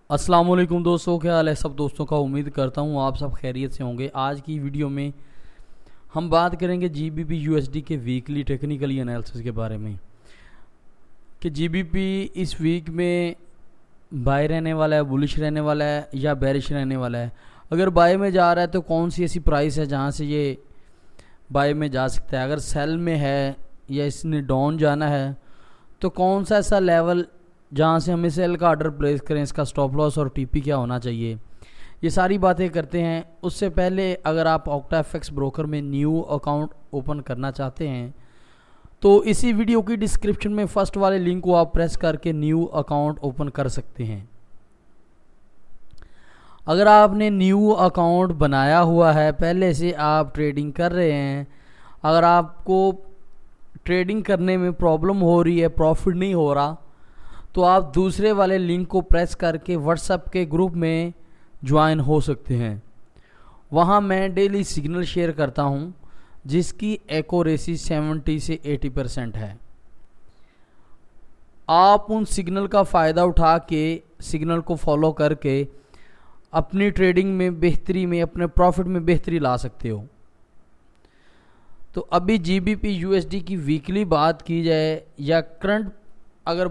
अस्सलाम वालेकुम दोस्तों, क्या हाल है सब दोस्तों का। उम्मीद करता हूँ आप सब खैरियत से होंगे। आज की वीडियो में हम बात करेंगे जीबीपी यूएसडी के वीकली टेक्निकली एनालिसिस के बारे में कि जीबीपी इस वीक में बाय रहने वाला है, बुलिश रहने वाला है या बेरिश रहने वाला है। अगर बाय में जा रहा है तो कौन सी ऐसी प्राइस है जहाँ से ये बाय में जा सकता है। अगर सेल में है या इसने डाउन जाना है तो कौन सा ऐसा लेवल जहाँ से हमें सेल का ऑर्डर प्लेस करें, इसका स्टॉप लॉस और टीपी क्या होना चाहिए, ये सारी बातें करते हैं। उससे पहले अगर आप ऑक्टाएफएक्स ब्रोकर में न्यू अकाउंट ओपन करना चाहते हैं तो इसी वीडियो की डिस्क्रिप्शन में फर्स्ट वाले लिंक को आप प्रेस करके न्यू अकाउंट ओपन कर सकते हैं। अगर आपने न्यू अकाउंट बनाया हुआ है, पहले से आप ट्रेडिंग कर रहे हैं, अगर आपको ट्रेडिंग करने में प्रॉब्लम हो रही है, प्रॉफिट नहीं हो रहा, तो आप दूसरे वाले लिंक को प्रेस करके व्हाट्सएप के ग्रुप में ज्वाइन हो सकते हैं। वहाँ मैं डेली सिग्नल शेयर करता हूँ जिसकी एक्यूरेसी 70 से 80% है। आप उन सिग्नल का फ़ायदा उठा के सिग्नल को फॉलो करके अपनी ट्रेडिंग में बेहतरी में, अपने प्रॉफिट में बेहतरी ला सकते हो। तो अभी जीबीपी यूएसडी की वीकली बात की जाए या करंट अगर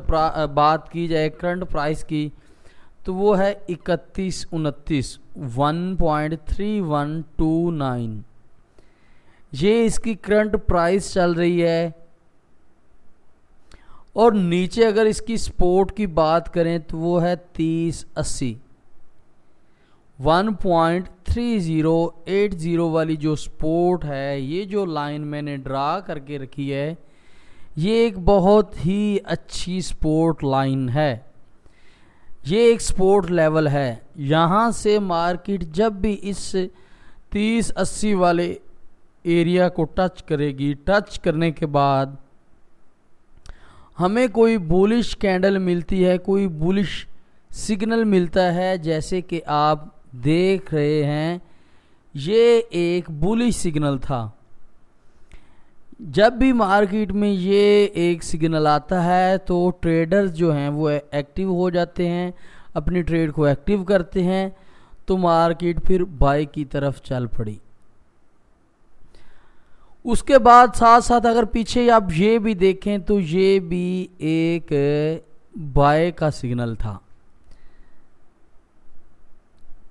बात की जाए करंट प्राइस की, तो वो है 3129 1.3129। ये इसकी करंट प्राइस चल रही है। और नीचे अगर इसकी सपोर्ट की बात करें तो वो है 3080 1.3080 वाली जो सपोर्ट है। ये जो लाइन मैंने ड्रा करके रखी है, ये एक बहुत ही अच्छी सपोर्ट लाइन है। ये एक सपोर्ट लेवल है। यहाँ से मार्केट जब भी इस 3080 वाले एरिया को टच करेगी, टच करने के बाद हमें कोई बुलिश कैंडल मिलती है, कोई बुलिश सिग्नल मिलता है, जैसे कि आप देख रहे हैं ये एक बुलिश सिग्नल था। जब भी मार्केट में ये एक सिग्नल आता है तो ट्रेडर्स जो हैं वो एक्टिव हो जाते हैं, अपनी ट्रेड को एक्टिव करते हैं, तो मार्केट फिर बाय की तरफ चल पड़ी। उसके बाद साथ साथ अगर पीछे आप ये भी देखें तो ये भी एक बाय का सिग्नल था।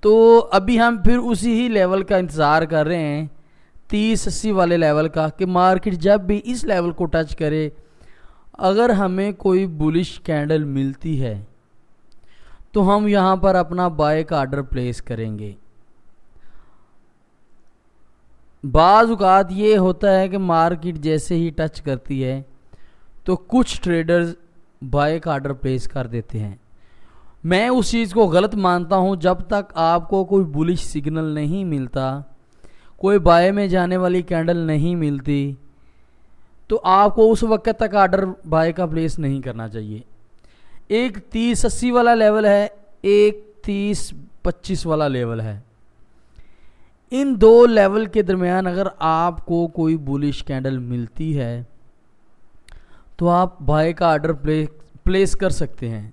तो अभी हम फिर उसी ही लेवल का इंतज़ार कर रहे हैं, 3080 वाले लेवल का, कि मार्केट जब भी इस लेवल को टच करे, अगर हमें कोई बुलिश कैंडल मिलती है तो हम यहाँ पर अपना बाय का ऑर्डर प्लेस करेंगे। बाज़ औक़ात ये होता है कि मार्केट जैसे ही टच करती है तो कुछ ट्रेडर्स बाय का ऑर्डर प्लेस कर देते हैं। मैं उस चीज़ को गलत मानता हूँ। जब तक आपको कोई बुलिश सिग्नल नहीं मिलता, कोई बाय में जाने वाली कैंडल नहीं मिलती, तो आपको उस वक्त तक ऑर्डर बाय का प्लेस नहीं करना चाहिए। एक 3080 वाला लेवल है, एक 3025 वाला लेवल है। इन दो लेवल के दरमियान अगर आपको कोई बुलिश कैंडल मिलती है तो आप बाय का ऑर्डर प्लेस कर सकते हैं।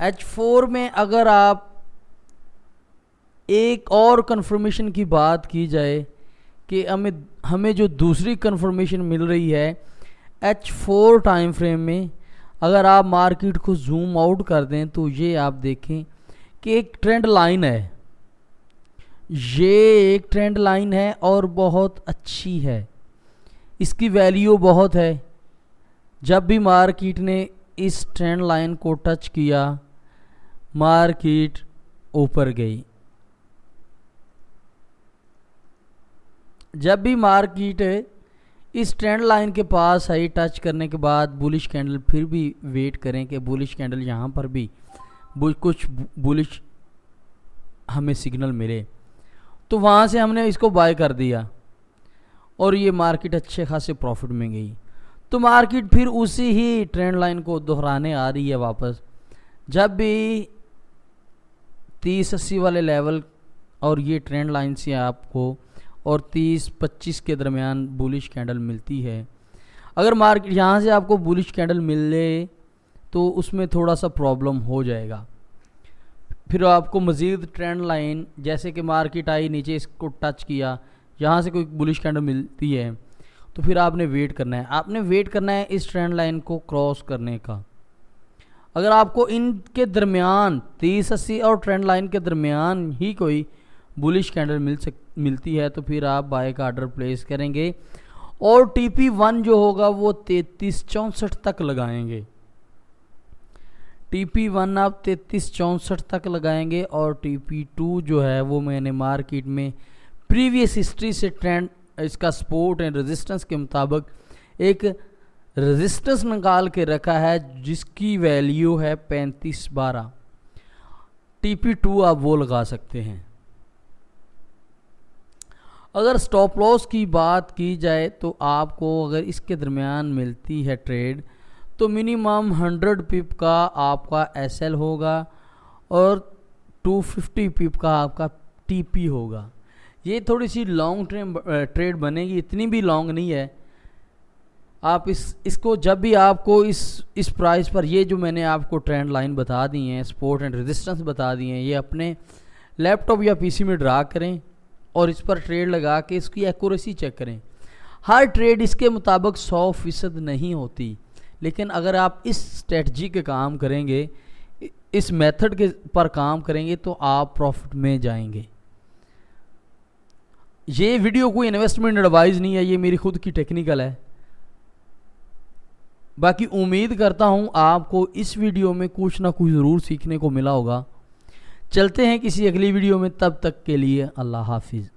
H4 में अगर आप एक और कंफर्मेशन की बात की जाए कि हमें जो दूसरी कंफर्मेशन मिल रही है H4 टाइम फ्रेम में, अगर आप मार्केट को जूम आउट कर दें तो ये आप देखें कि एक ट्रेंड लाइन है। ये एक ट्रेंड लाइन है और बहुत अच्छी है, इसकी वैल्यू बहुत है। जब भी मार्केट ने इस ट्रेंड लाइन को टच किया, मार्केट ऊपर गई। जब भी मार्केट इस ट्रेंड लाइन के पास आई, टच करने के बाद बुलिश कैंडल, फिर भी वेट करें कि बुलिश कैंडल यहाँ पर भी कुछ बुलिश हमें सिग्नल मिले, तो वहाँ से हमने इसको बाय कर दिया और ये मार्केट अच्छे खासे प्रॉफिट में गई। तो मार्केट फिर उसी ही ट्रेंड लाइन को दोहराने आ रही है वापस। जब भी 3080 वाले लेवल और ये ट्रेंड लाइन से आपको और 30-25 के दरमियान बुलिश कैंडल मिलती है, अगर मार्केट यहाँ से आपको बुलिश कैंडल मिले तो उसमें थोड़ा सा प्रॉब्लम हो जाएगा। फिर आपको मज़ीद ट्रेंड लाइन, जैसे कि मार्केट आई नीचे इसको टच किया, यहाँ से कोई बुलिश कैंडल मिलती है तो फिर आपने वेट करना है, आपने वेट करना है इस ट्रेंड लाइन को क्रॉस करने का। अगर आपको इनके दरमियान 3080 और ट्रेंड लाइन के दरमियान ही कोई बुलिश कैंडल मिलती है तो फिर आप बाय का ऑर्डर प्लेस करेंगे और TP1 जो होगा वो 3364 तक लगाएंगे। TP1 आप 3364 तक लगाएंगे और TP2 जो है वो मैंने मार्केट में प्रीवियस हिस्ट्री से ट्रेंड, इसका सपोर्ट एंड रेजिस्टेंस के मुताबिक एक रेजिस्टेंस निकाल के रखा है जिसकी वैल्यू है 3512। TP2 आप वो लगा सकते हैं। अगर स्टॉप लॉस की बात की जाए तो आपको अगर इसके दरमियान मिलती है ट्रेड तो मिनिमम 100 पिप का आपका SL होगा और 250 पिप का आपका TP होगा। ये थोड़ी सी लॉन्ग ट्रेड बनेगी, इतनी भी लॉन्ग नहीं है। आप इसको जब भी आपको इस प्राइस पर, ये जो मैंने आपको ट्रेंड लाइन बता दी हैं, सपोर्ट एंड रेजिस्टेंस बता दिए हैं, ये अपने लैपटॉप या PC में ड्रा करें और इस पर ट्रेड लगा के इसकी एक्यूरेसी चेक करें। हर ट्रेड इसके मुताबिक 100% नहीं होती, लेकिन अगर आप इस स्ट्रेटजी के काम करेंगे, इस मेथड के पर काम करेंगे तो आप प्रॉफिट में जाएंगे। ये वीडियो कोई इन्वेस्टमेंट एडवाइस नहीं है, ये मेरी खुद की टेक्निकल है। बाकी उम्मीद करता हूँ आपको इस वीडियो में कुछ ना कुछ ज़रूर सीखने को मिला होगा। चलते हैं किसी अगली वीडियो में, तब तक के लिए अल्लाह हाफिज़।